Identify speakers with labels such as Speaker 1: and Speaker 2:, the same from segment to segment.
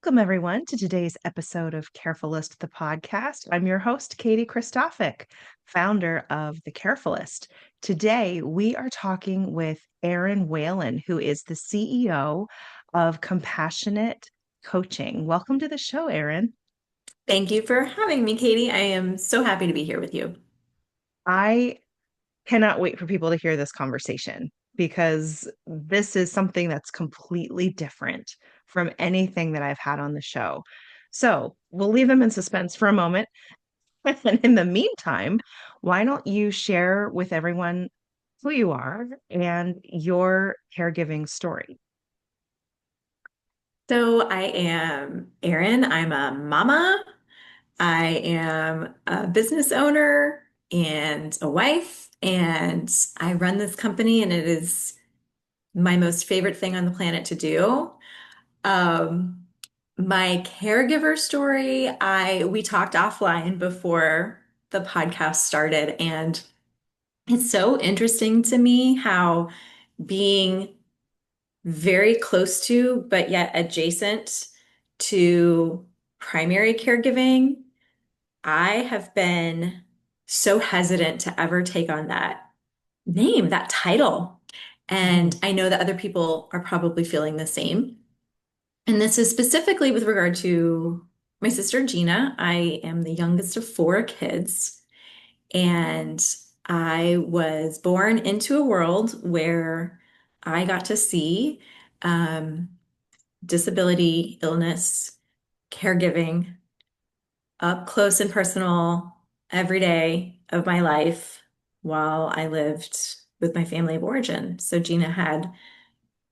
Speaker 1: Welcome, everyone, to today's episode of Carefulist, the podcast. I'm your host, Katie Christophic, founder of The Carefulist. Today, we are talking with Erin Whalen, who is the CEO of Compassionate Coaching. Welcome to the show, Erin.
Speaker 2: Thank you for having me, Katie. I am so happy to be here with you.
Speaker 1: I cannot wait for people to hear this conversation because this is something that's completely different from anything that I've had on the show. So we'll leave them in suspense for a moment. And in the meantime, why don't you share with everyone who you are and your caregiving story?
Speaker 2: So I am Erin. I'm a mama. I am a business owner and a wife, and I run this company, and it is my most favorite thing on the planet to do. Um, my caregiver story, we talked offline before the podcast started, and it's so interesting to me how being very close to, but yet adjacent to primary caregiving, I have been so hesitant to ever take on that name, that title. And
Speaker 1: Mhm.
Speaker 2: I know that other people are probably feeling the same. And this is specifically with regard to my sister Gina. I am the youngest of four kids, and I was born into a world where I got to see um, disability, illness, caregiving up close and personal every day of my life while I lived with my family of origin. So Gina had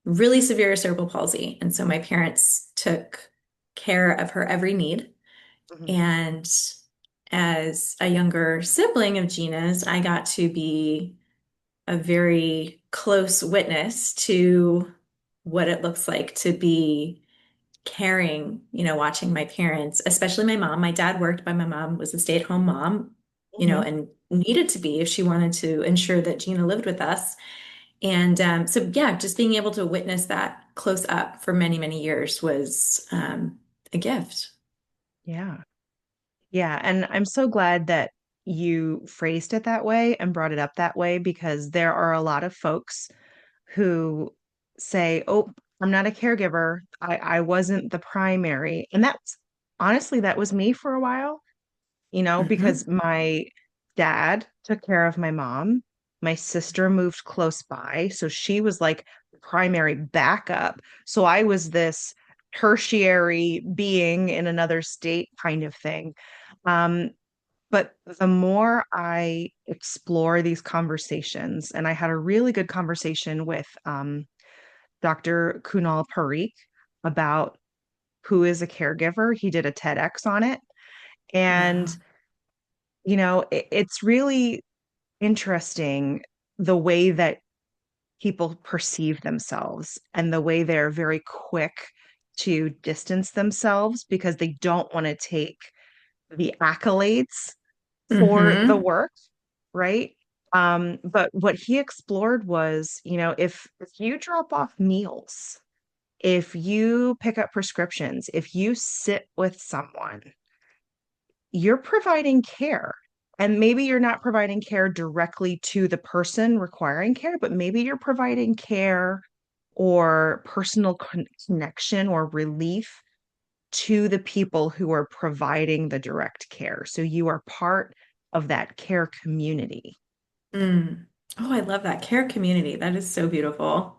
Speaker 2: really severe cerebral palsy. And so my parents took care of her every need.
Speaker 1: Mhm.
Speaker 2: And as a younger sibling of Gina's, I got to be a very close witness to what it looks like to be caring, watching my parents, especially my mom. My dad worked, but my mom was a stay-at-home mom,
Speaker 1: Mhm.
Speaker 2: and needed to be if she wanted to ensure that Gina lived with us. And so, yeah, just being able to witness that close up for many, many years was a gift.
Speaker 1: Yeah. Yeah. And I'm so glad that you phrased it that way and brought it up that way because there are a lot of folks who say, "Oh, I'm not a caregiver. I wasn't the primary." And that's honestly, that was me for a while, because
Speaker 2: Hmm.
Speaker 1: my dad took care of my mom. My sister moved close by, so she was like the primary backup. So I was this tertiary being in another state kind of thing. Um, but the more I explore these conversations, and I had a really good conversation with Dr. Kunal Parikh about who is a caregiver. He did a TEDx on it. And,
Speaker 2: Wow.
Speaker 1: it's really interesting the way that people perceive themselves and the way they're very quick to distance themselves because they don't want to take the accolades for the
Speaker 2: Hmm.
Speaker 1: work, right? But what he explored was, if you drop off meals, if you pick up prescriptions, if you sit with someone, you're providing care. And maybe you're not providing care directly to the person requiring care, but maybe you're providing care or personal connection or relief to the people who are providing the direct care. So you are part of that care community.
Speaker 2: Mm. Oh, I love that care community. That is so beautiful.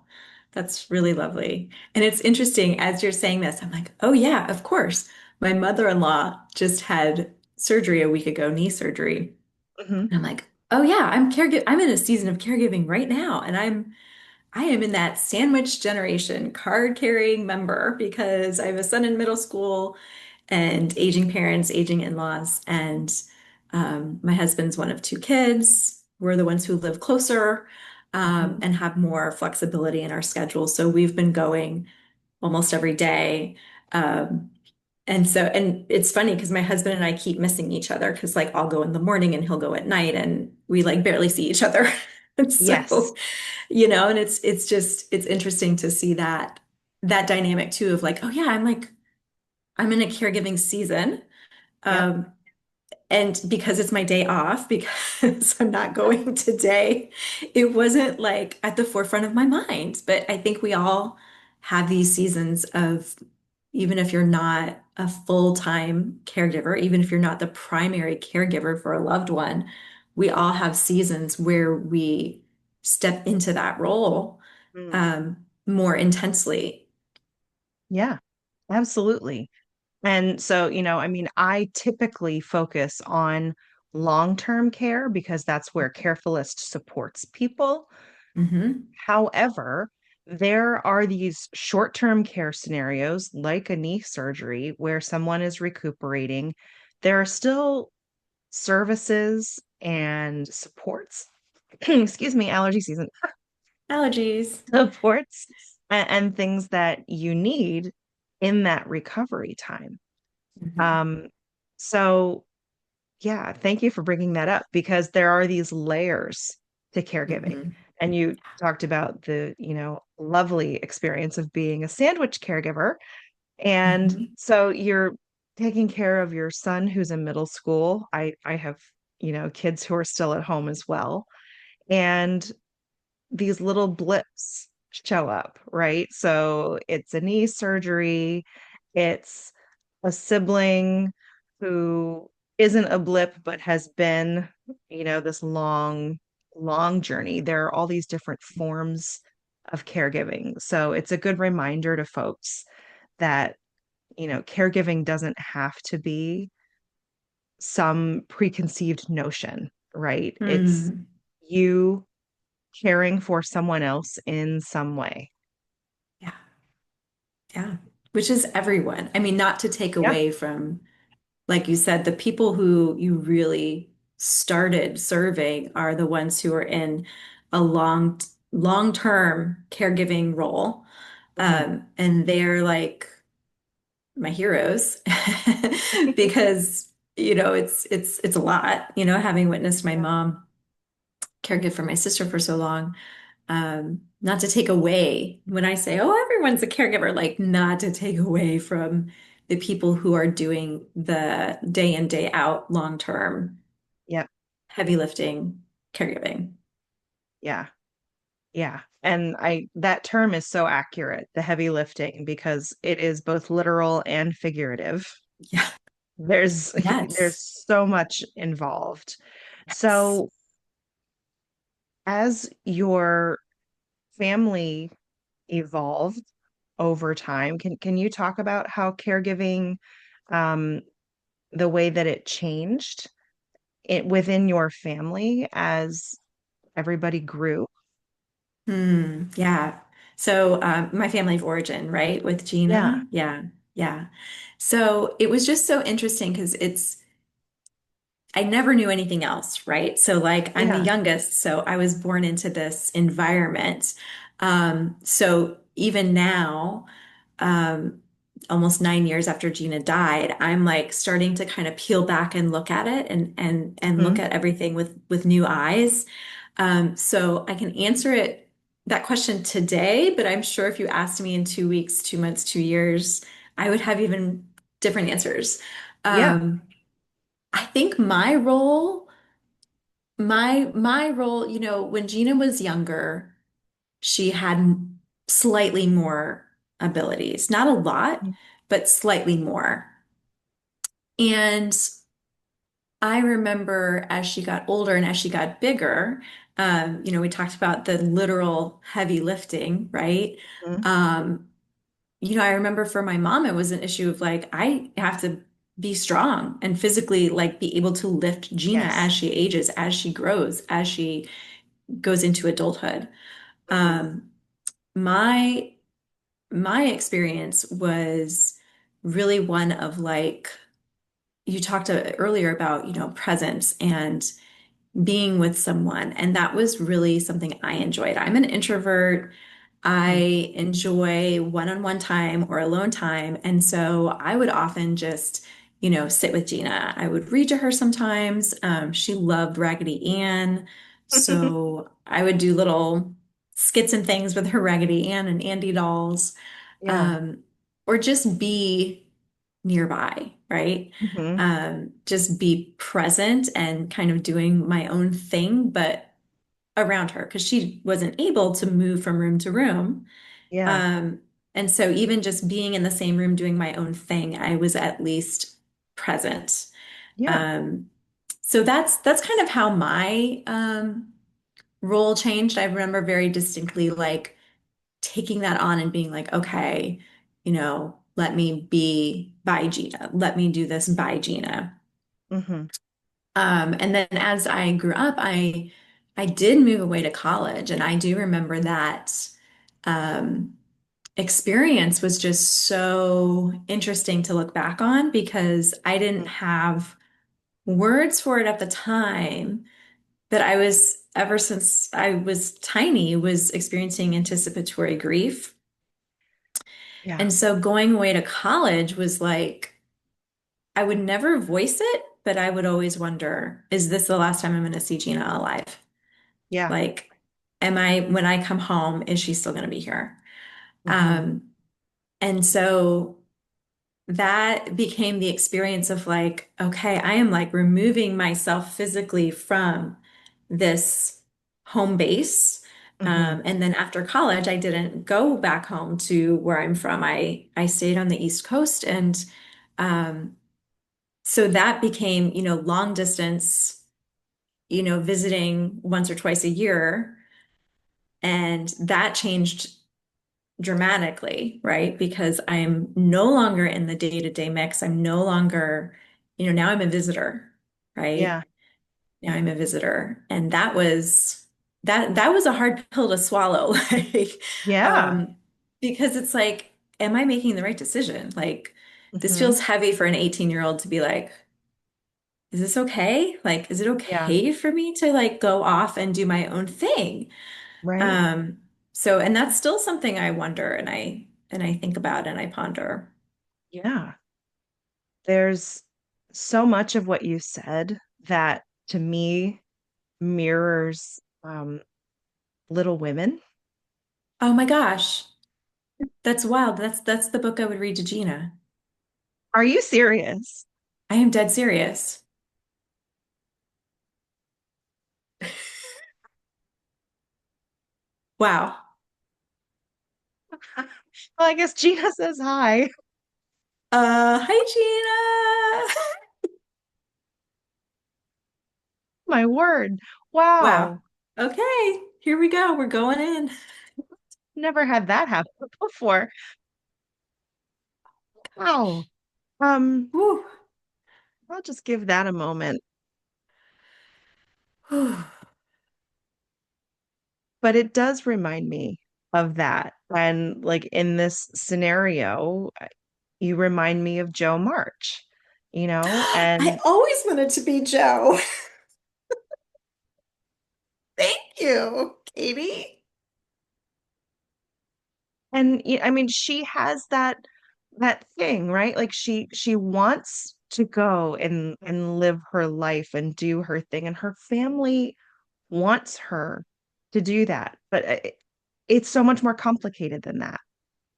Speaker 2: That's really lovely. And it's interesting as you're saying this, I'm like, oh yeah, of course. My mother-in-law just had surgery a week ago, knee surgery.
Speaker 1: Mhm.
Speaker 2: And I'm like, oh yeah, I'm in a season of caregiving right now. And I am in that sandwich generation card carrying member because I have a son in middle school and aging parents, aging in-laws, and my husband's one of two kids. We're the ones who live closer
Speaker 1: Mhm.
Speaker 2: and have more flexibility in our schedule. So we've been going almost every day. Um, and it's funny because my husband and I keep missing each other because like I'll go in the morning and he'll go at night and we like barely see each other. And
Speaker 1: Yes.
Speaker 2: so, and it's just it's interesting to see that dynamic too of like, oh yeah, I'm like I'm in a caregiving season.
Speaker 1: Yep.
Speaker 2: Um, and because it's my day off, because I'm not going today, it wasn't like at the forefront of my mind. But I think we all have these seasons of, even if you're not a full-time caregiver, even if you're not the primary caregiver for a loved one, we all have seasons where we step into that role
Speaker 1: Mm.
Speaker 2: more intensely.
Speaker 1: Yeah, absolutely. And so, I mean, I typically focus on long-term care because that's where Carefulist supports people.
Speaker 2: Hmm.
Speaker 1: However, there are these short-term care scenarios like a knee surgery where someone is recuperating. There are still services and supports, excuse me, allergy season,
Speaker 2: Allergies.
Speaker 1: supports and things that you need in that recovery time.
Speaker 2: Hmm.
Speaker 1: Um, so yeah, thank you for bringing that up because there are these layers to caregiving.
Speaker 2: Hmm.
Speaker 1: And you talked about the, lovely experience of being a sandwich caregiver. And
Speaker 2: Hmm.
Speaker 1: so you're taking care of your son who's in middle school. I have, kids who are still at home as well. And these little blips show up, right? So it's a knee surgery, it's a sibling who isn't a blip but has been, this long, long journey. There are all these different forms of caregiving. So it's a good reminder to folks that, caregiving doesn't have to be some preconceived notion, right? It's
Speaker 2: Hmm.
Speaker 1: you caring for someone else in some way.
Speaker 2: Yeah. Yeah. Which is everyone. I mean, not to take
Speaker 1: Yeah.
Speaker 2: away from, like you said, the people who you really started serving are the ones who are in a long-term caregiving role.
Speaker 1: Mhm.
Speaker 2: And they're like my heroes because, it's a lot, having witnessed my
Speaker 1: Yeah.
Speaker 2: mom caregive for my sister for so long. Not to take away when I say, oh, everyone's a caregiver, like not to take away from the people who are doing the day in, day out, long term,
Speaker 1: Yeah.
Speaker 2: heavy lifting caregiving.
Speaker 1: Yeah. Yeah. And that term is so accurate, the heavy lifting, because it is both literal and figurative.
Speaker 2: Yeah.
Speaker 1: There's there's
Speaker 2: Yes.
Speaker 1: so much involved.
Speaker 2: Yes.
Speaker 1: So as your family evolved over time, can you talk about how caregiving, um, the way that it changed within your family as everybody grew?
Speaker 2: Yeah. So, my family of origin, right, with
Speaker 1: Yeah.
Speaker 2: Gina. Yeah. Yeah. So it was just so interesting because I never knew anything else, right? So, like, I'm the
Speaker 1: Yeah.
Speaker 2: youngest, so I was born into this environment. So even now, um, almost 9 years after Gina died, I'm like starting to kind of peel back and look at it and look
Speaker 1: Mhm.
Speaker 2: at everything with new eyes. So I can answer that question today, but I'm sure if you asked me in 2 weeks, 2 months, 2 years, I would have even different answers.
Speaker 1: Yeah.
Speaker 2: Um, I think my role, when Gina was younger, she had slightly more abilities, not a lot,
Speaker 1: Mhm.
Speaker 2: but slightly more. And I remember as she got older and as she got bigger, we talked about the literal heavy lifting, right?
Speaker 1: Mhm.
Speaker 2: Um, I remember for my mom, it was an issue of like, I have to be strong and physically like be able to lift Gina as
Speaker 1: Yes.
Speaker 2: she ages, as she grows, as she goes into adulthood.
Speaker 1: Mhm.
Speaker 2: Um, my my experience was really one of like you talked earlier about, presence and being with someone. And that was really something I enjoyed. I'm an introvert.
Speaker 1: Mhm.
Speaker 2: I enjoy one-on-one time or alone time. And so I would often just, sit with Gina. I would read to her sometimes. She loved Raggedy Ann. So I would do little skits and things with her Raggedy Ann and Andy dolls,
Speaker 1: Yeah.
Speaker 2: um, or just be nearby, right?
Speaker 1: Hmm.
Speaker 2: Just be present and kind of doing my own thing, but around her because she wasn't able to move from room to room.
Speaker 1: Yeah.
Speaker 2: Um, and so even just being in the same room doing my own thing, I was at least present.
Speaker 1: Yeah.
Speaker 2: Um, so that's kind of how my role changed. I remember very distinctly like taking that on and being like, okay, let me be by Gina. Let me do this by Gina.
Speaker 1: Hmm.
Speaker 2: And then as I grew up, I did move away to college, and I do remember that um, experience was just so interesting to look back on because I didn't have words for it at the time, but I was ever since I was tiny was experiencing anticipatory grief.
Speaker 1: Yeah.
Speaker 2: And so going away to college was like I would never voice it, but I would always wonder, is this the last time I'm going to see Gina alive?
Speaker 1: Yeah.
Speaker 2: Like, when I come home, is she still going to be here?
Speaker 1: Hmm.
Speaker 2: Um, and so that became the experience of like, okay, I am like removing myself physically from this home base.
Speaker 1: Hmm.
Speaker 2: And then after college, I didn't go back home to where I'm from. I stayed on the East Coast, and um, so that became, long distance, visiting once or twice a year. And that changed dramatically, right? Because I'm no longer in the day-to-day mix. I'm no longer, now I'm a visitor,
Speaker 1: Yeah.
Speaker 2: right? Now I'm a visitor. And that was a hard pill to swallow, like,
Speaker 1: Yeah.
Speaker 2: um, because it's like, am I making the right decision? Like, this
Speaker 1: Hmm.
Speaker 2: feels heavy for an 18-year-old to be like, is this okay? Like, is it
Speaker 1: Yeah.
Speaker 2: okay for me to like go off and do my own thing?
Speaker 1: Right.
Speaker 2: Um, and that's still something I wonder and I think about and I ponder.
Speaker 1: Yeah. There's so much of what you said that to me mirrors Little Women.
Speaker 2: Oh my gosh, that's wild. That's the book I would read to Gina.
Speaker 1: Are you serious?
Speaker 2: I am dead serious. Wow.
Speaker 1: Well, I guess Gina says hi.
Speaker 2: Hi Gina.
Speaker 1: My word.
Speaker 2: Wow.
Speaker 1: Wow.
Speaker 2: Okay, here we go. We're going in.
Speaker 1: Never had that happen before. Wow. Um,
Speaker 2: Whew.
Speaker 1: I'll just give that a moment.
Speaker 2: Whew.
Speaker 1: But it does remind me of that. And like in this scenario, you remind me of Joe March,
Speaker 2: I
Speaker 1: and
Speaker 2: always wanted to be Joe. Thank you, Katie.
Speaker 1: I mean she has that thing, right? Like she wants to go and live her life and do her thing, and her family wants her to do that. But it's so much more complicated than that,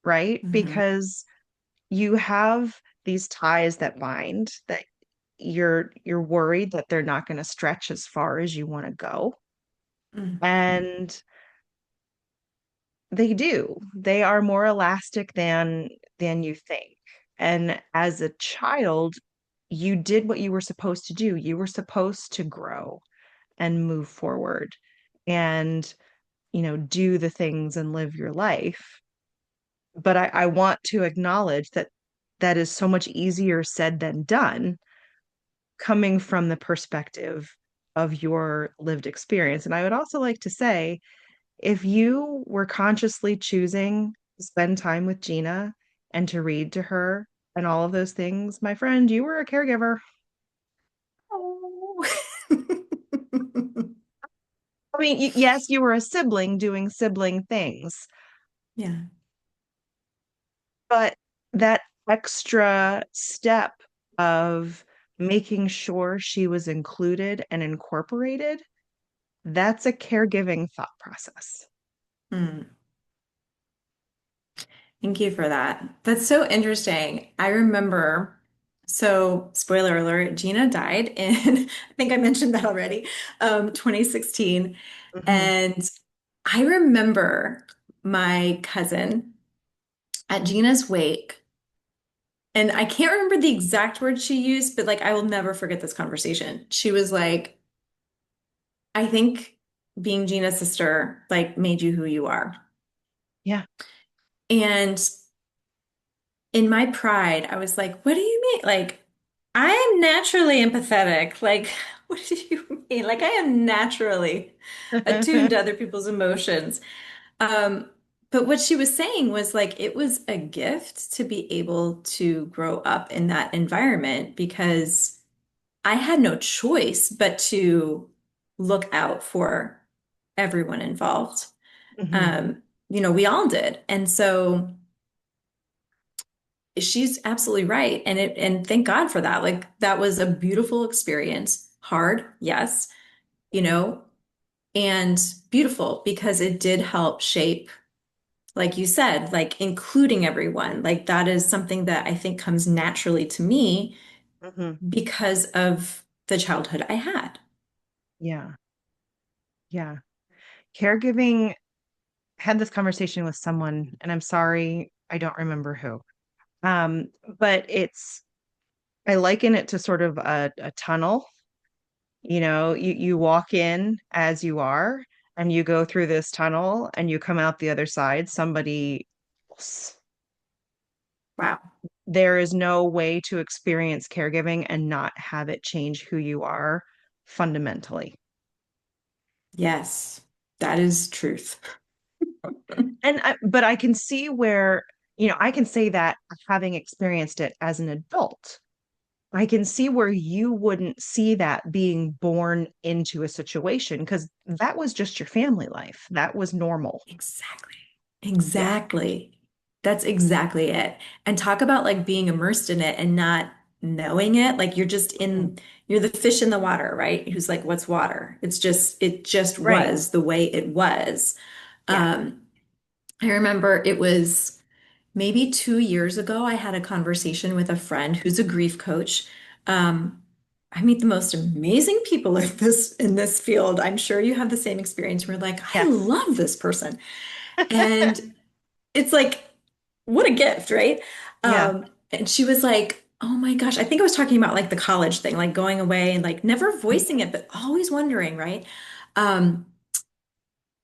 Speaker 1: right?
Speaker 2: Mhm.
Speaker 1: Because you have these ties that bind that you're worried that they're not going to stretch as far as you want to go.
Speaker 2: Mm.
Speaker 1: And they do. They are more elastic than you think. And as a child, you did what you were supposed to do. You were supposed to grow and move forward and, do the things and live your life. But I want to acknowledge that that is so much easier said than done, coming from the perspective of your lived experience. And I would also like to say, if you were consciously choosing to spend time with Gina and to read to her and all of those things, my friend, you were a caregiver.
Speaker 2: Oh.
Speaker 1: I mean, yes, you were a sibling doing sibling things,
Speaker 2: Yeah.
Speaker 1: but that extra step of making sure she was included and incorporated, that's a caregiving thought process.
Speaker 2: Hmm. Thank you for that. That's so interesting. I remember. So, spoiler alert, Gina died in, I think I mentioned that already, 2016.
Speaker 1: Hmm.
Speaker 2: And I remember my cousin at Gina's wake, and I can't remember the exact words she used, but like I will never forget this conversation. She was like, I think being Gina's sister like made you who you are.
Speaker 1: Yeah.
Speaker 2: And in my pride, I was like, what do you mean? Like, I am naturally empathetic. Like, what do you mean? Like, I am naturally attuned to other people's emotions. Um, but what she was saying was like, it was a gift to be able to grow up in that environment because I had no choice but to look out for everyone involved.
Speaker 1: Hmm.
Speaker 2: Um, we all did. And so, she's absolutely right. And thank God for that. Like that was a beautiful experience. Hard, yes, you know, and beautiful because it did help shape, like you said, like including everyone. Like that is something that I think comes naturally to me
Speaker 1: Hmm.
Speaker 2: because of the childhood I had.
Speaker 1: Yeah. Yeah. Caregiving had this conversation with someone, and I'm sorry, I don't remember who. Um, but I liken it to sort of a tunnel. You walk in as you are, and you go through this tunnel, and you come out the other side, somebody else.
Speaker 2: Wow.
Speaker 1: There is no way to experience caregiving and not have it change who you are fundamentally.
Speaker 2: Yes, that is truth.
Speaker 1: But I can see where, I can say that having experienced it as an adult. I can see where you wouldn't see that being born into a situation because that was just your family life. That was normal.
Speaker 2: Exactly.
Speaker 1: Yeah.
Speaker 2: Exactly. That's exactly it. And talk about like being immersed in it and not knowing it. Like
Speaker 1: Mhm.
Speaker 2: you're the fish in the water, right? Who's like, what's water? It just
Speaker 1: Right.
Speaker 2: was the way it was.
Speaker 1: Yeah.
Speaker 2: Um, I remember it was maybe 2 years ago, I had a conversation with a friend who's a grief coach. Um, I meet the most amazing people in this field. I'm sure you have the same experience. We're like, I
Speaker 1: Yes.
Speaker 2: love this person. And it's like, what a gift, right?
Speaker 1: Yeah.
Speaker 2: And she was like, oh my gosh, I think I was talking about like the college thing, like going away and like never voicing it, but always wondering, right? Um,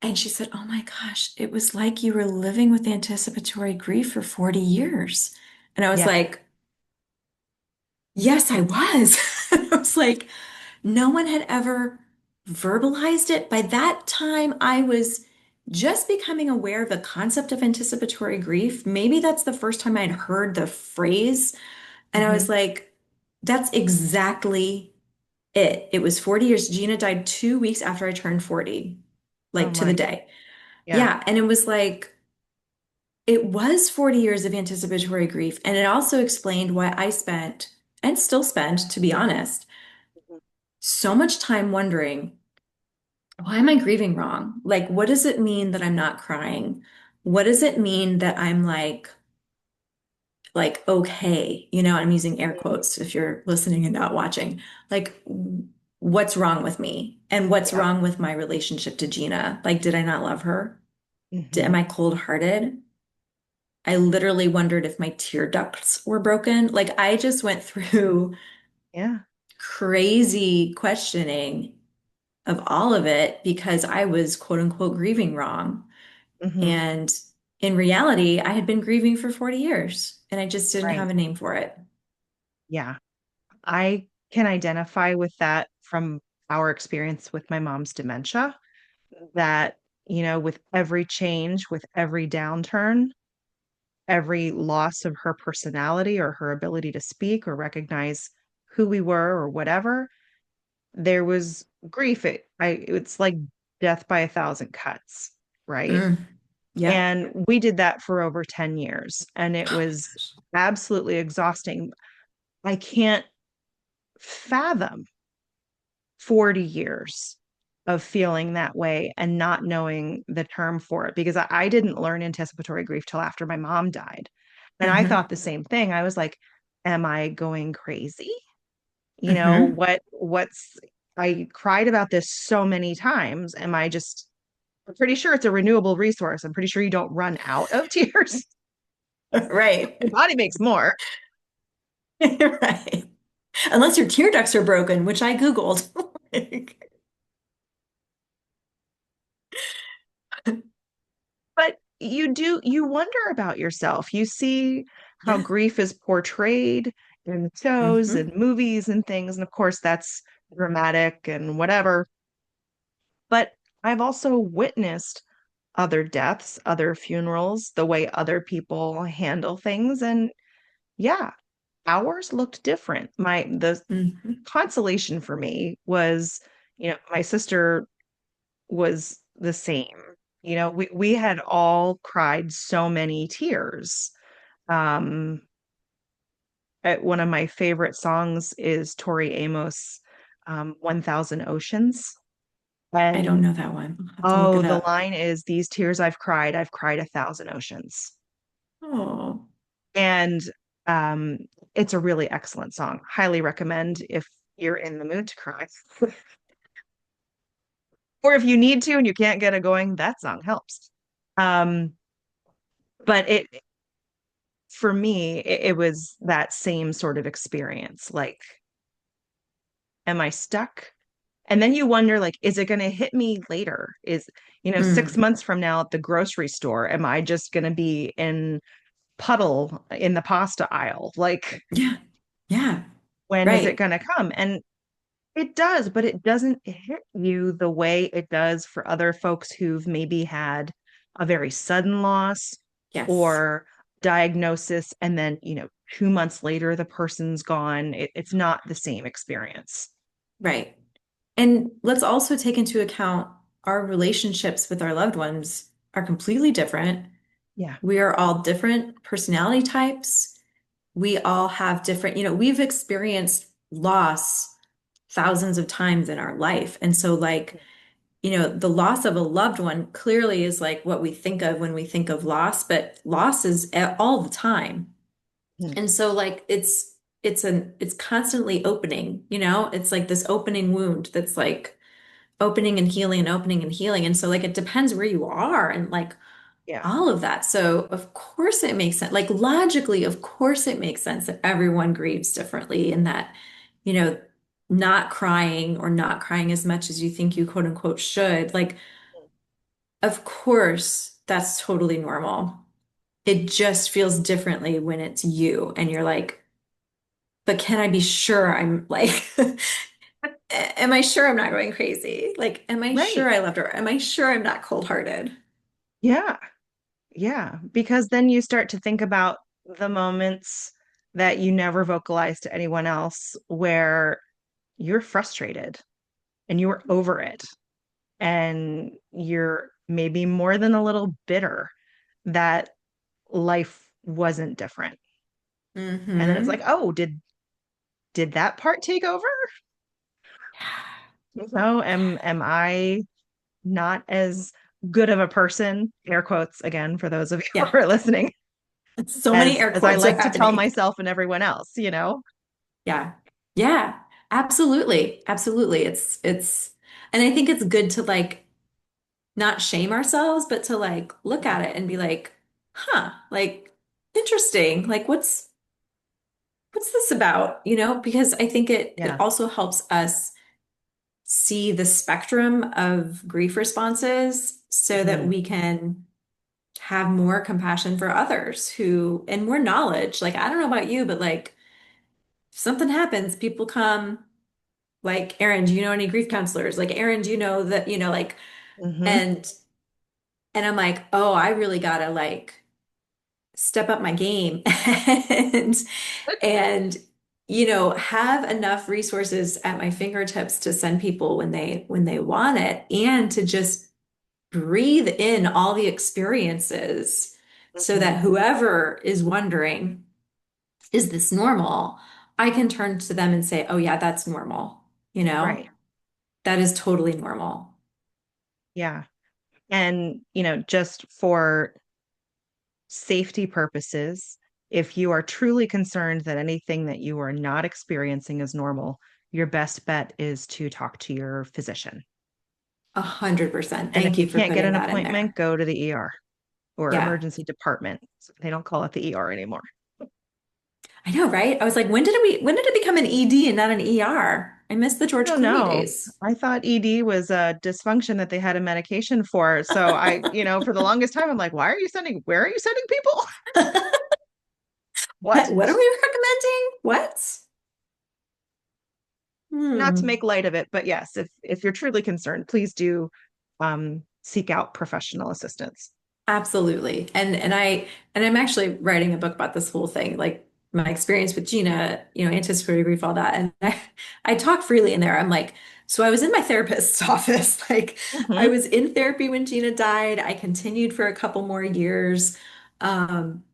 Speaker 2: and she said, oh my gosh, it was like you were living with anticipatory grief for 40 years. And I was
Speaker 1: Yeah.
Speaker 2: like, yes, I was. I was like, no one had ever verbalized it. By that time, I was just becoming aware of the concept of anticipatory grief. Maybe that's the first time I'd heard the phrase. And I
Speaker 1: Hmm.
Speaker 2: was like, that's exactly it. It was 40 years. Gina died 2 weeks after I turned 40,
Speaker 1: Oh
Speaker 2: like to the
Speaker 1: my.
Speaker 2: day.
Speaker 1: Yeah.
Speaker 2: Yeah. And it was like, it was 40 years of anticipatory grief. And it also explained why I spent, and still spend, to be honest,
Speaker 1: Mhm.
Speaker 2: so much time wondering, why am I grieving wrong? Like, what does it mean that I'm not crying? What does it mean that I'm like, okay? I'm using air quotes if you're listening and not watching. Like, what's wrong with me? And what's
Speaker 1: Yeah.
Speaker 2: wrong with my relationship to Gina? Like, did I not love her? Am
Speaker 1: Hmm.
Speaker 2: I cold-hearted? I literally wondered if my tear ducts were broken. Like, I just went through
Speaker 1: Yeah.
Speaker 2: crazy questioning of all of it because I was quote unquote grieving wrong.
Speaker 1: Hmm.
Speaker 2: And in reality, I had been grieving for 40 years and I just didn't
Speaker 1: Right.
Speaker 2: have a name for it.
Speaker 1: Yeah. I can identify with that from our experience with my mom's dementia, that, with every change, with every downturn, every loss of her personality or her ability to speak or recognize who we were or whatever, there was grief. It's like death by a thousand cuts, right?
Speaker 2: Mm, yep.
Speaker 1: And we did that for over 10 years, and it
Speaker 2: Oh my
Speaker 1: was
Speaker 2: gosh.
Speaker 1: absolutely exhausting. I can't fathom 40 years of feeling that way and not knowing the term for it because I didn't learn anticipatory grief till after my mom died. And I
Speaker 2: Hmm.
Speaker 1: thought the same thing. I was like, am I going crazy?
Speaker 2: Hmm.
Speaker 1: I cried about this so many times. I'm pretty sure it's a renewable resource. I'm pretty sure you don't run out of tears.
Speaker 2: Right.
Speaker 1: Your body makes more.
Speaker 2: Right. Unless your tear ducts are broken, which I Googled.
Speaker 1: But you wonder about yourself. You see how
Speaker 2: Yeah.
Speaker 1: grief is portrayed in shows
Speaker 2: Hmm.
Speaker 1: and movies and things. And of course, that's dramatic and whatever. But I've also witnessed other deaths, other funerals, the way other people handle things. And yeah, ours looked different. The
Speaker 2: Hmm.
Speaker 1: consolation for me was, my sister was the same. We had all cried so many tears. Um, One of my favorite songs is Tori Amos, 1000 Oceans.
Speaker 2: I don't
Speaker 1: And
Speaker 2: know that one. I'll have to look
Speaker 1: oh,
Speaker 2: it
Speaker 1: the
Speaker 2: up.
Speaker 1: line is, these tears I've cried 1,000 oceans.
Speaker 2: Oh,
Speaker 1: And um, it's a really excellent song. Highly recommend if you're in the mood to cry. Or if you need to and you can't get it going, that song helps. Um, but for me, it was that same sort of experience. Like, am I stuck? And then you wonder, like, is it going to hit me later? 6 months from now at the grocery store, am I just going to be in puddle in the pasta aisle? Like,
Speaker 2: yeah. Yeah.
Speaker 1: when is it
Speaker 2: Right.
Speaker 1: going to come? And it does, but it doesn't hit you the way it does for other folks who've maybe had a very sudden loss
Speaker 2: Yes.
Speaker 1: or diagnosis, and then, 2 months later, the person's gone. It's not the same experience.
Speaker 2: Right. And let's also take into account our relationships with our loved ones are completely different.
Speaker 1: Yeah.
Speaker 2: We are all different personality types. We all have different, we've experienced loss thousands of times in our life. And so, like, the loss of a loved one clearly is like what we think of when we think of loss, but loss is all the time.
Speaker 1: Mhm.
Speaker 2: And so, like, it's constantly opening, it's like this opening wound that's like opening and healing and opening and healing. And so, like, it depends where you are and like
Speaker 1: Yeah.
Speaker 2: all of that. So of course it makes sense. Like logically, of course it makes sense that everyone grieves differently and that, you know, not crying or not crying as much as you think you quote unquote should. Like, of course, that's totally normal. It just feels differently when it's you and you're like, but can I be sure I'm like, am I sure I'm not going crazy? Like, am I sure
Speaker 1: Right.
Speaker 2: I loved her? Am I sure I'm not cold-hearted?
Speaker 1: Yeah. Yeah. Because then you start to think about the moments that you never vocalize to anyone else where you're frustrated and you were over it and you're maybe more than a little bitter that life wasn't different. And then it's like,
Speaker 2: Mm-hmm.
Speaker 1: oh, did that part take over? Am I not as good of a person, air quotes again for those of you
Speaker 2: Yeah.
Speaker 1: who are listening,
Speaker 2: So many
Speaker 1: as
Speaker 2: air
Speaker 1: I
Speaker 2: quotes are
Speaker 1: like to tell
Speaker 2: happening.
Speaker 1: myself and everyone else?
Speaker 2: Yeah. Yeah. Absolutely. Absolutely. And I think it's good to like not shame ourselves, but to like look at it and be like, huh, like interesting. Like what's this about? Because I think it
Speaker 1: Yeah.
Speaker 2: also helps us see the spectrum of grief responses so that
Speaker 1: Mhm.
Speaker 2: we can have more compassion for others and more knowledge. Like, I don't know about you, but like if something happens, people come like, Erin, do you know any grief counselors? Like, Erin, do you know that, like,
Speaker 1: Mhm.
Speaker 2: and I'm like, oh, I really gotta like step up my game and and have enough resources at my fingertips to send people when they want it and to just breathe in all the experiences so that
Speaker 1: Mhm.
Speaker 2: whoever is wondering, is this normal? I can turn to them and say, oh yeah, that's normal. You know,
Speaker 1: Right.
Speaker 2: that is totally normal.
Speaker 1: Yeah. And, just for safety purposes, If you are truly concerned that anything that you are not experiencing is normal, your best bet is to talk to your physician.
Speaker 2: 100%.
Speaker 1: And if
Speaker 2: Thank
Speaker 1: you
Speaker 2: you for
Speaker 1: can't get
Speaker 2: putting
Speaker 1: an
Speaker 2: that in
Speaker 1: appointment,
Speaker 2: there.
Speaker 1: go to the ER or
Speaker 2: Yeah.
Speaker 1: emergency department. They don't call it the ER anymore.
Speaker 2: I know, right? I was like, when did it become an ED and not an ER? I miss the
Speaker 1: I
Speaker 2: George
Speaker 1: don't
Speaker 2: Clooney
Speaker 1: know.
Speaker 2: days.
Speaker 1: I thought ED was a dysfunction that they had a medication for. So for the longest time, I'm like, where are you sending people? What?
Speaker 2: What are we recommending? What?
Speaker 1: Not to
Speaker 2: Hmm.
Speaker 1: make light of it, but yes, if you're truly concerned, please do seek out professional assistance.
Speaker 2: Absolutely. And I'm actually writing a book about this whole thing, like my experience with Gina, anticipatory grief, all that. And I talk freely in there. I'm like, so I was in my therapist's office. Like I
Speaker 1: Hmm.
Speaker 2: was in therapy when Gina died. I continued for a couple more years. Um,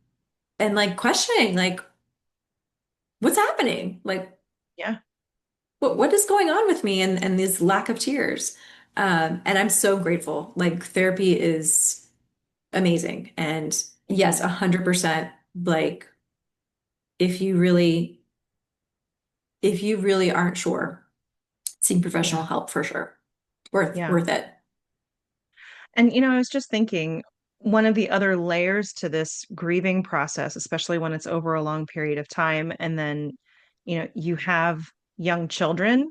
Speaker 2: and like questioning, like, what's happening? Like,
Speaker 1: Yeah.
Speaker 2: what is going on with me and this lack of tears? And I'm so grateful. Like therapy is amazing. And yes,
Speaker 1: Hmm.
Speaker 2: 100%. Like if you really, if you really aren't sure, seek professional
Speaker 1: Yeah.
Speaker 2: help for sure. Worth
Speaker 1: Yeah.
Speaker 2: it.
Speaker 1: And I was just thinking one of the other layers to this grieving process, especially when it's over a long period of time, and then, you have young children,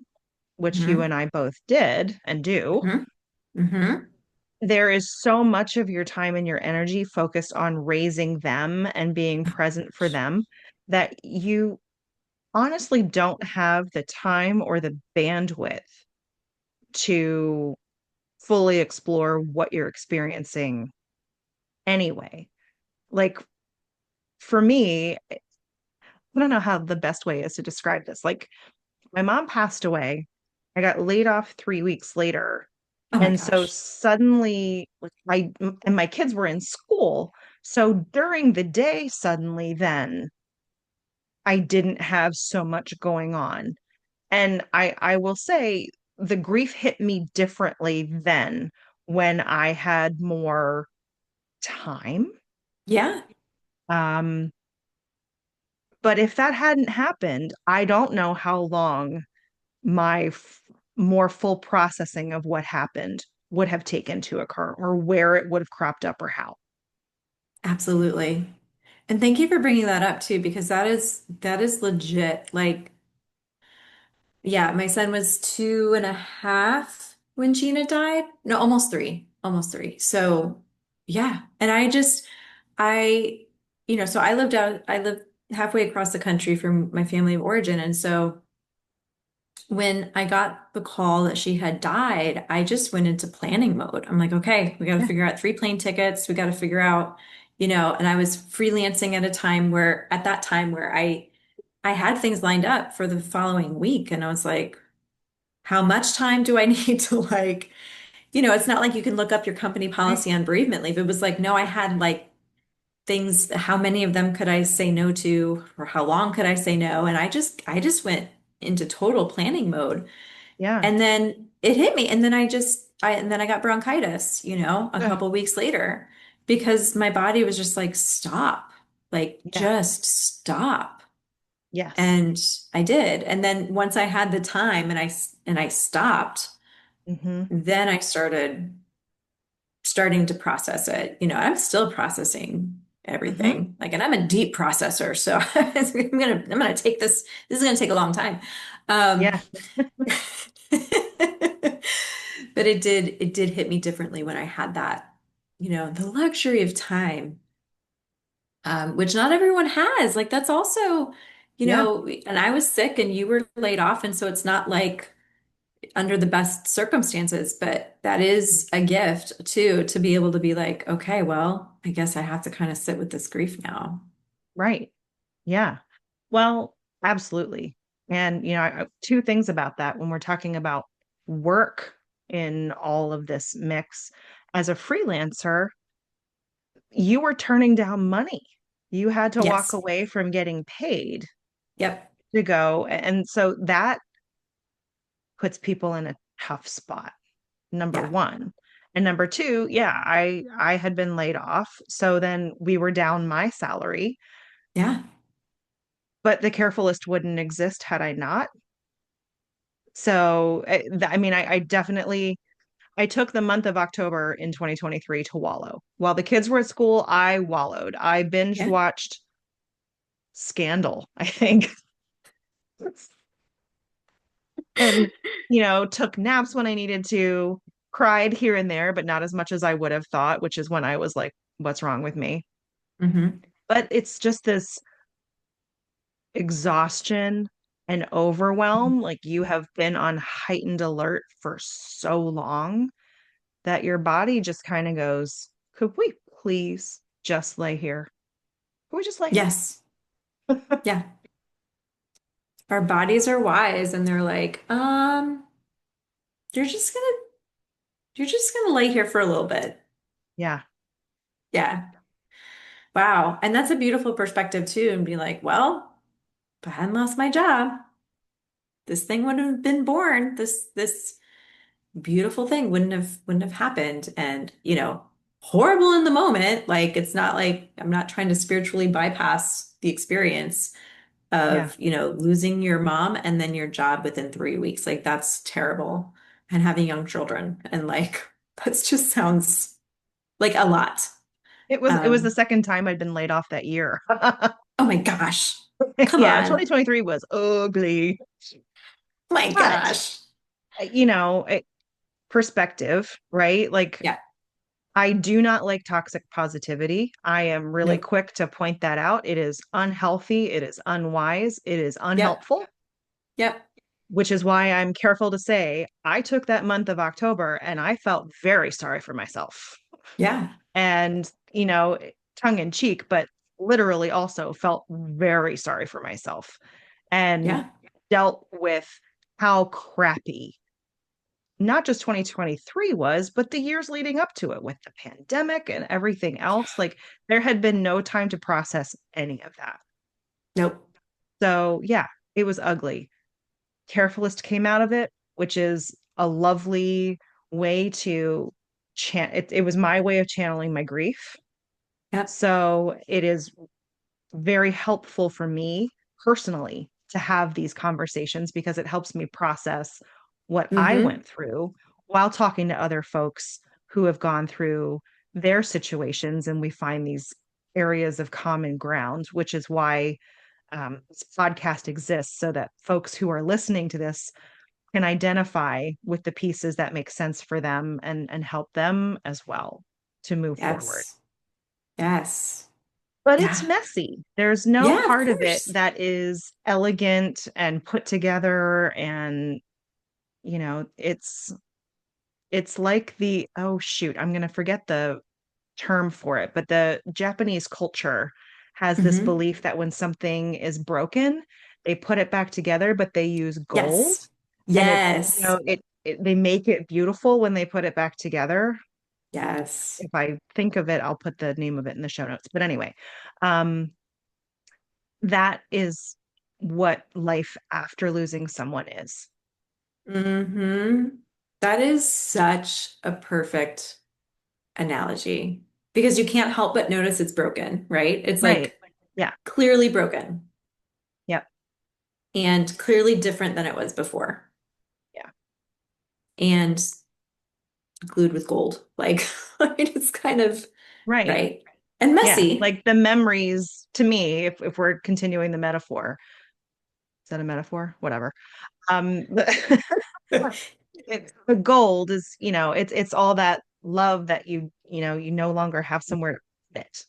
Speaker 1: which you
Speaker 2: Hmm.
Speaker 1: and I both did and do.
Speaker 2: Hmm. Hmm.
Speaker 1: There is so much of your time and your energy focused on raising them and being present for them that you honestly don't have the time or the bandwidth to fully explore what you're experiencing anyway. Like for me, I don't know how the best way is to describe this. Like my mom passed away. I got laid off 3 weeks later.
Speaker 2: Oh my
Speaker 1: And so
Speaker 2: gosh.
Speaker 1: suddenly, like and my kids were in school. So during the day, suddenly, then I didn't have so much going on. And I will say the grief hit me differently then when I had more time.
Speaker 2: Yeah.
Speaker 1: Um, but if that hadn't happened, I don't know how long my more full processing of what happened would have taken to occur or where it would have cropped up or how.
Speaker 2: Absolutely. And thank you for bringing that up too, because that is legit. Like, yeah, my son was 2.5 when Gina died. No, almost three, almost three. So, yeah. And I, so I lived halfway across the country from my family of origin. And so when I got the call that she had died, I just went into planning mode. I'm like, okay, we got to
Speaker 1: Yeah.
Speaker 2: figure out 3 plane tickets. We got to figure out, and I was freelancing at that time where I had things lined up for the following week. And I was like, how much time do I need to it's not like you can look up your company
Speaker 1: Right.
Speaker 2: policy on bereavement leave. It was like, no, I had like things, how many of them could I say no to, or how long could I say no? And I just went into total planning mode.
Speaker 1: Yeah.
Speaker 2: And then it hit me. And then and then I got bronchitis, a
Speaker 1: Ugh.
Speaker 2: couple weeks later because my body was just like, stop, like
Speaker 1: Yeah.
Speaker 2: just stop.
Speaker 1: Yes.
Speaker 2: And I did. And then once I had the time and I stopped,
Speaker 1: Hmm.
Speaker 2: then I starting to process it. I'm still processing
Speaker 1: Hmm.
Speaker 2: everything. Like, and I'm a deep processor, so I'm gonna take this. This is gonna take a long time. Um,
Speaker 1: Yeah.
Speaker 2: but it did hit me differently when I had that, the luxury of time, which not everyone has. Like that's also,
Speaker 1: Yeah.
Speaker 2: and I was sick and you were laid off, and so it's not like under the best circumstances, but that is a gift too, to be able to be like, okay, well, I guess I have to kind of sit with this grief now.
Speaker 1: Right. Yeah. Well, absolutely. And, two things about that when we're talking about work in all of this mix. As a freelancer, you were turning down money. You had to walk
Speaker 2: Yes.
Speaker 1: away from getting paid
Speaker 2: Yep.
Speaker 1: to go. And so that puts people in a tough spot, number
Speaker 2: Yeah.
Speaker 1: one. And number two, yeah, I had been laid off. So then we were down my salary.
Speaker 2: Yeah.
Speaker 1: But the carefulest wouldn't exist had I not. So, I mean, I definitely I took the month of October in 2023 to wallow. While the kids were at school, I wallowed. I binge
Speaker 2: Yeah.
Speaker 1: watched Scandal, I think, and took naps when I needed to, cried here and there, but not as much as I would have thought, which is when I was like, what's wrong with me?
Speaker 2: Hmm.
Speaker 1: But it's just this exhaustion and overwhelm. Like you have been on heightened alert for so long that your body just kind of goes, could we please just lay here? Could we just lay here?
Speaker 2: Yes. Yeah. Our bodies are wise and they're like, you're just gonna you're just gonna lay here for a little bit.
Speaker 1: Yeah.
Speaker 2: Yeah. Wow. And that's a beautiful perspective too, and be like, well, if I hadn't lost my job, this thing wouldn't have been born. This beautiful thing wouldn't have happened. And, horrible in the moment. Like it's not like I'm not trying to spiritually bypass the experience
Speaker 1: Yeah.
Speaker 2: of, losing your mom and then your job within 3 weeks. Like that's terrible. And having young children. And like that just sounds like a lot.
Speaker 1: It was the second time I'd been laid off that year.
Speaker 2: Oh my gosh. Come
Speaker 1: Yeah,
Speaker 2: on.
Speaker 1: 2023 was ugly.
Speaker 2: My
Speaker 1: But,
Speaker 2: gosh.
Speaker 1: you know, it, perspective, right? Like
Speaker 2: Yeah.
Speaker 1: I do not like toxic positivity. I am really
Speaker 2: Nope.
Speaker 1: quick to point that out. It is unhealthy, it is unwise, it is
Speaker 2: Yep.
Speaker 1: unhelpful,
Speaker 2: Yep.
Speaker 1: which is why I'm careful to say I took that month of October and I felt very sorry for myself.
Speaker 2: Yeah.
Speaker 1: And, tongue in cheek, but literally also felt very sorry for myself and
Speaker 2: Yeah.
Speaker 1: dealt with how crappy not just 2023 was, but the years leading up to it with the pandemic and everything else. Like there had been no time to process any of that.
Speaker 2: Nope.
Speaker 1: So, yeah, it was ugly. Carefulist came out of it, which is a lovely way to it was my way of channeling my grief.
Speaker 2: Yep.
Speaker 1: So, it is very helpful for me personally to have these conversations because it helps me process what I
Speaker 2: Mm-hmm.
Speaker 1: went through while talking to other folks who have gone through their situations. And we find these areas of common ground, which is why this podcast exists so that folks who are listening to this can identify with the pieces that make sense for them and help them as well to move forward.
Speaker 2: Yes. Yes.
Speaker 1: But it's
Speaker 2: Yeah.
Speaker 1: messy. There's no
Speaker 2: Yeah, of
Speaker 1: part of it
Speaker 2: course.
Speaker 1: that is elegant and put together and it's like the oh shoot, I'm going to forget the term for it, but the Japanese culture has this
Speaker 2: Mm-hmm.
Speaker 1: belief that when something is broken, they put it back together, but they use gold
Speaker 2: Yes.
Speaker 1: and it
Speaker 2: Yes.
Speaker 1: they make it beautiful when they put it back together.
Speaker 2: Yes.
Speaker 1: If I think of it, I'll put the name of it in the show notes. But anyway, um that is what life after losing someone is.
Speaker 2: Mm-hmm. That is such a perfect analogy because you can't help but notice it's broken, right? It's
Speaker 1: Right.
Speaker 2: like
Speaker 1: Yeah.
Speaker 2: clearly broken
Speaker 1: Yep.
Speaker 2: and clearly different than it was before
Speaker 1: Yeah.
Speaker 2: and glued with gold. Like, it's kind of
Speaker 1: Right.
Speaker 2: right and
Speaker 1: Yeah.
Speaker 2: messy.
Speaker 1: Like the memories to me, if we're continuing the metaphor, is that a metaphor? Whatever. The, the gold is, it's all that love that you no longer have somewhere to put it.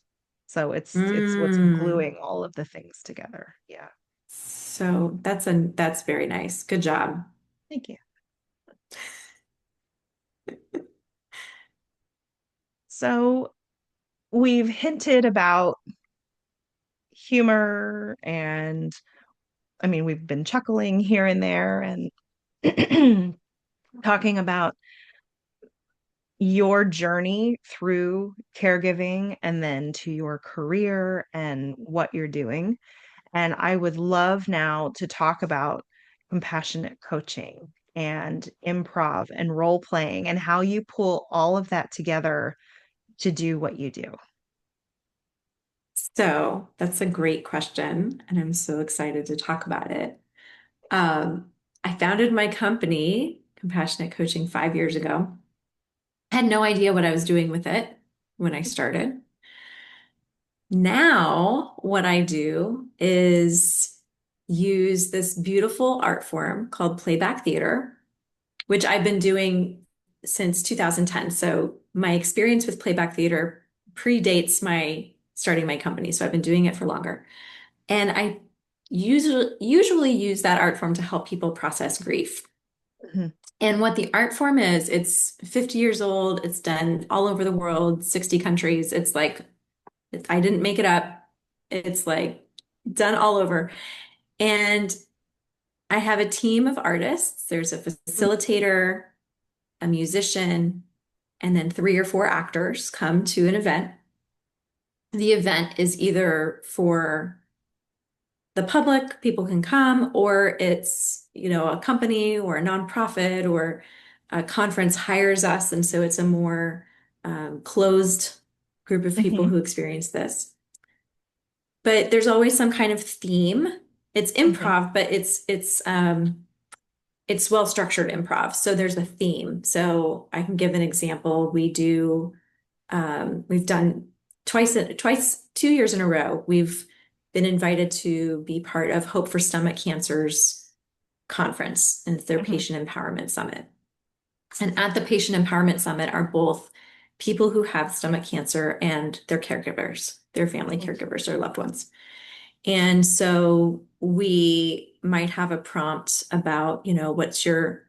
Speaker 1: So it's what's
Speaker 2: Mm.
Speaker 1: gluing all of the things together. Yeah.
Speaker 2: So that's very nice. Good job.
Speaker 1: Thank you. So we've hinted about humor and I mean, we've been chuckling here and there and talking about your journey through caregiving and then to your career and what you're doing. And I would love now to talk about compassionate coaching and improv and role playing and how you pull all of that together to do what you do.
Speaker 2: So that's a great question, and I'm so excited to talk about it. Um, I founded my company, Compassionate Coaching, 5 years ago. I had no idea what I was doing with it when I started. Now, what I do is use this beautiful art form called Playback Theater, which I've been doing since 2010. So my experience with Playback Theater predates my starting my company. So I've been doing it for longer. And I usually use that art form to help people process grief.
Speaker 1: Mhm.
Speaker 2: And what the art form is, it's 50 years old. It's done all over the world, 60 countries. It's like, I didn't make it up. It's like done all over. And I have a team of artists. There's a facilitator, a musician, and then 3 or 4 actors come to an event. The event is either for the public, people can come, or it's, a company or a nonprofit or a conference hires us. And so it's a more closed group of people
Speaker 1: Mhm.
Speaker 2: who experience this. But there's always some kind of theme. It's
Speaker 1: Mhm.
Speaker 2: improv, but it's well structured improv. So there's a theme. So I can give an example. We've done twice, 2 years in a row. We've been invited to be part of Hope for Stomach Cancer's conference, and it's their
Speaker 1: Mhm.
Speaker 2: patient empowerment summit. And at the patient empowerment summit are both people who have stomach cancer and their caregivers, their family
Speaker 1: Mhm.
Speaker 2: caregivers, their loved ones. And so we might have a prompt about, what's your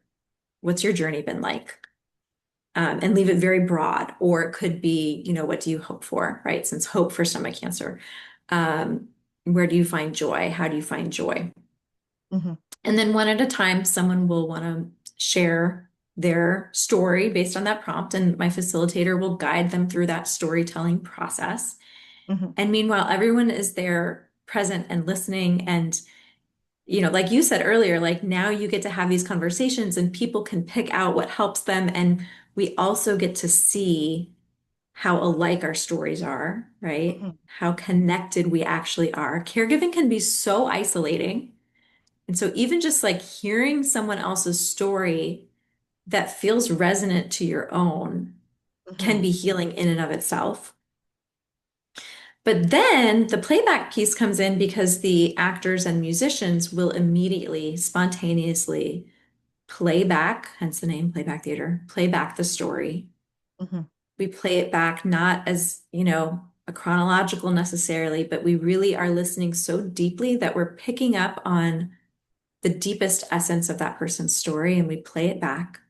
Speaker 2: journey been like? And leave it very broad. Or it could be, what do you hope for, right? Since hope for stomach cancer. Um, where do you find joy? How do you find joy?
Speaker 1: Mhm.
Speaker 2: And then one at a time, someone will want to share their story based on that prompt, and my facilitator will guide them through that storytelling process.
Speaker 1: Mhm.
Speaker 2: And meanwhile, everyone is there present and listening. And, like you said earlier, like now you get to have these conversations and people can pick out what helps them. And we also get to see how alike our stories are, right?
Speaker 1: Mhm.
Speaker 2: How connected we actually are. Caregiving can be so isolating. And so even just like hearing someone else's story that feels resonant to your own can
Speaker 1: Mhm.
Speaker 2: be healing in and of itself. But then the playback piece comes in because the actors and musicians will immediately, spontaneously play back, hence the name Playback Theater, play back the story.
Speaker 1: Mhm.
Speaker 2: We play it back not as, a chronological necessarily, but we really are listening so deeply that we're picking up on the deepest essence of that person's story, and we play it back.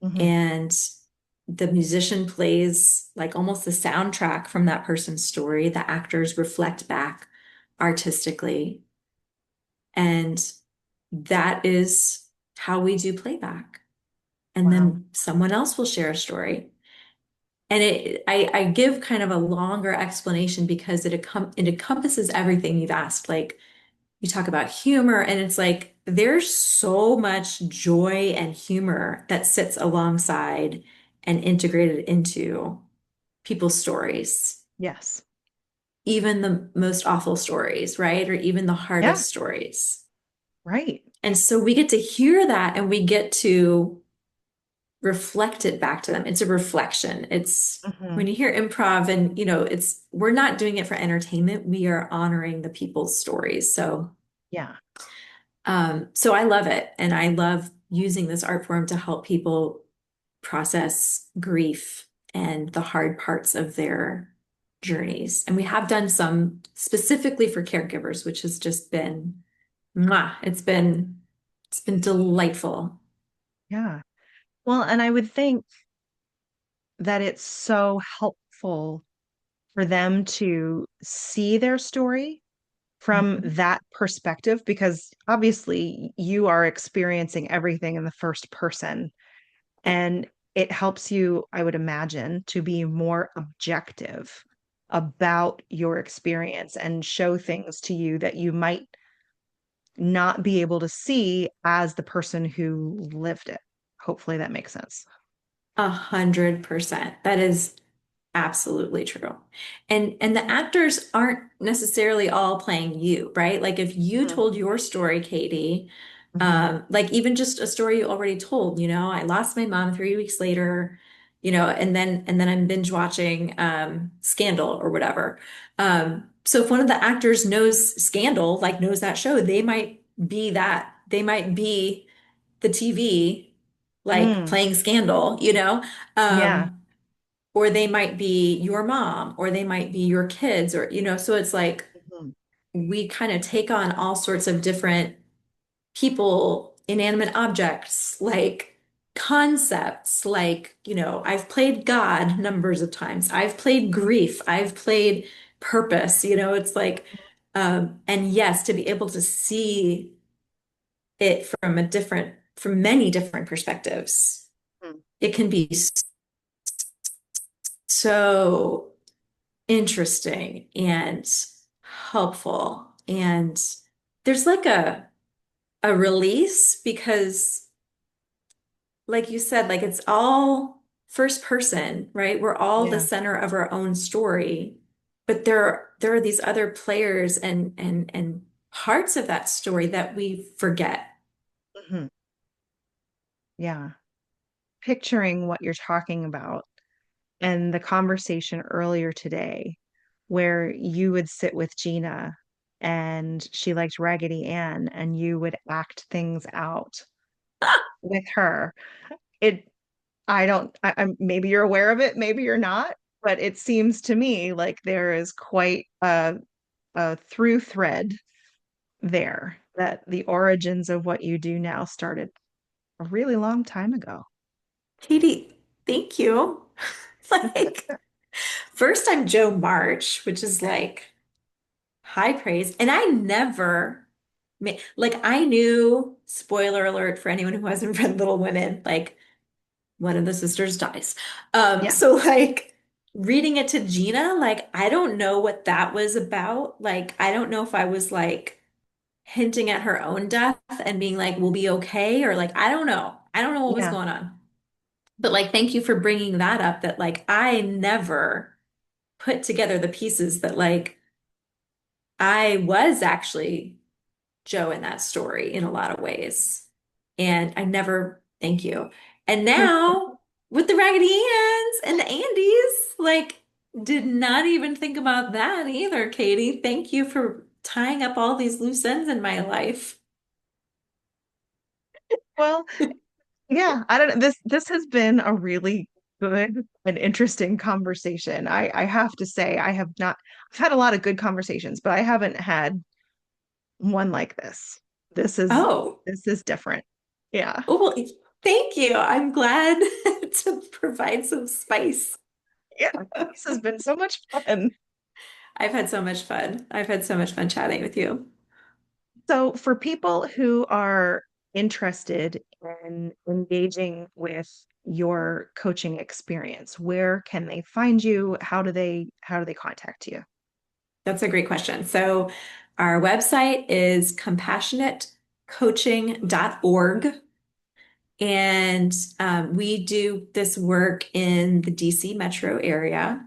Speaker 1: Mhm.
Speaker 2: And the musician plays like almost the soundtrack from that person's story. The actors reflect back artistically. And that is how we do playback. And
Speaker 1: Wow.
Speaker 2: then someone else will share a story. And I give kind of a longer explanation because it encompasses everything you've asked. Like you talk about humor, and it's like there's so much joy and humor that sits alongside and integrated into people's stories,
Speaker 1: Yes.
Speaker 2: even the most awful stories, right? Or even the
Speaker 1: Yeah.
Speaker 2: hardest stories.
Speaker 1: Right.
Speaker 2: And so we get to hear that and we get to reflect it back to them. It's a reflection. It's when
Speaker 1: Mhm.
Speaker 2: you hear improv and, we're not doing it for entertainment. We are honoring the people's stories.
Speaker 1: Yeah.
Speaker 2: So I love it. And I love using this art form to help people process grief and the hard parts of their journeys. And we have done some specifically for caregivers, which has just been, mwah, it's been delightful.
Speaker 1: Yeah. Well, and I would think that it's so helpful for them to see their story from
Speaker 2: Mhm.
Speaker 1: that perspective because obviously you are experiencing everything in the first person. And it helps you, I would imagine, to be more objective about your experience and show things to you that you might not be able to see as the person who lived it. Hopefully that makes sense.
Speaker 2: 100%. That is Absolutely true. And the actors aren't necessarily all playing you, right? Like if you
Speaker 1: Mhm.
Speaker 2: told your story, Katie,
Speaker 1: Mhm.
Speaker 2: like even just a story you already told, I lost my mom 3 weeks later, and then I'm binge watching Scandal or whatever. So if one of the actors knows Scandal, like knows that show, they might be the TV, like
Speaker 1: Mm.
Speaker 2: playing Scandal.
Speaker 1: Yeah.
Speaker 2: Um, or they might be your mom, or they might be your kids, so it's like
Speaker 1: Mhm.
Speaker 2: we kind of take on all sorts of different people, inanimate objects, like concepts, like, I've played God numbers of times. I've played grief. I've played purpose. It's like, and yes, to be able to see it from many different perspectives,
Speaker 1: Mhm.
Speaker 2: it can be so interesting and helpful. And there's like a release because like you said, like it's all first person, right? We're all the
Speaker 1: Yeah.
Speaker 2: center of our own story, but there are these other players and parts of that story that we forget.
Speaker 1: Mhm. Yeah. Picturing what you're talking about and the conversation earlier today where you would sit with Gina and she liked Raggedy Ann and you would act things out with her. It, I don't, I'm maybe you're aware of it, maybe you're not, but it seems to me like there is quite a through thread there that the origins of what you do now started a really long time ago.
Speaker 2: Katie, thank you. Like, first I'm Joe March, which is like high praise. And I never like I knew, spoiler alert for anyone who hasn't read Little Women, like one of the sisters dies.
Speaker 1: Yeah.
Speaker 2: So like reading it to Gina, like I don't know what that was about. Like I don't know if I was like hinting at her own death and being like, we'll be okay, or like I don't know. I don't know what was
Speaker 1: Yeah.
Speaker 2: going on. But like thank you for bringing that up, that like I never put together the pieces that like I was actually Joe in that story in a lot of ways. And I never, thank you. And now with the Raggedy Anns and the Andes, like, did not even think about that either, Katie. Thank you for tying up all these loose ends in my life.
Speaker 1: Well, yeah, I don't know. This has been a really good and interesting conversation. I have to say I have not I've had a lot of good conversations, but I haven't had one like this. This is
Speaker 2: Oh,
Speaker 1: this is different. Yeah.
Speaker 2: well, thank you. I'm glad to provide some spice.
Speaker 1: Yeah. This has been so much fun.
Speaker 2: I've had so much fun. I've had so much fun chatting with you.
Speaker 1: So for people who are interested in engaging with your coaching experience, where can they find you? How do they contact you?
Speaker 2: That's a great question. So, our website is compassionatecoaching.org. And we do this work in the DC metro area.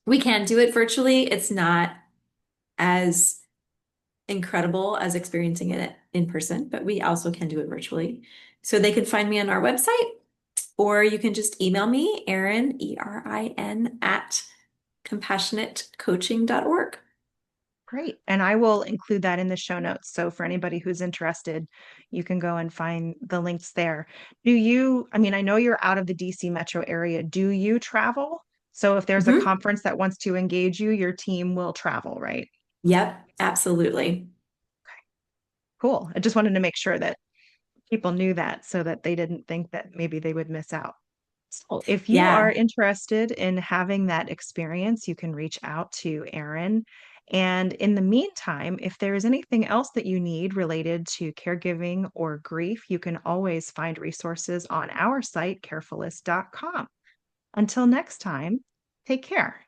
Speaker 2: We can do it virtually. It's not as incredible as experiencing it in person, but we also can do it virtually. So they can find me on our website, or you can just email me, Erin, Erin, at compassionatecoaching.org.
Speaker 1: Great. And I will include that in the show notes. So for anybody who's interested, you can go and find the links there. I mean, I know you're out of the DC metro area. Do you travel? So if there's a
Speaker 2: Mhm.
Speaker 1: conference that wants to engage you, your team will travel, right?
Speaker 2: Yep, absolutely.
Speaker 1: Cool. I just wanted to make sure that people knew that so that they didn't think that maybe they would miss out. So if you are
Speaker 2: Yeah.
Speaker 1: interested in having that experience, you can reach out to Erin. And in the meantime, if there is anything else that you need related to caregiving or grief, you can always find resources on our site, carefulist.com. Until next time, take care.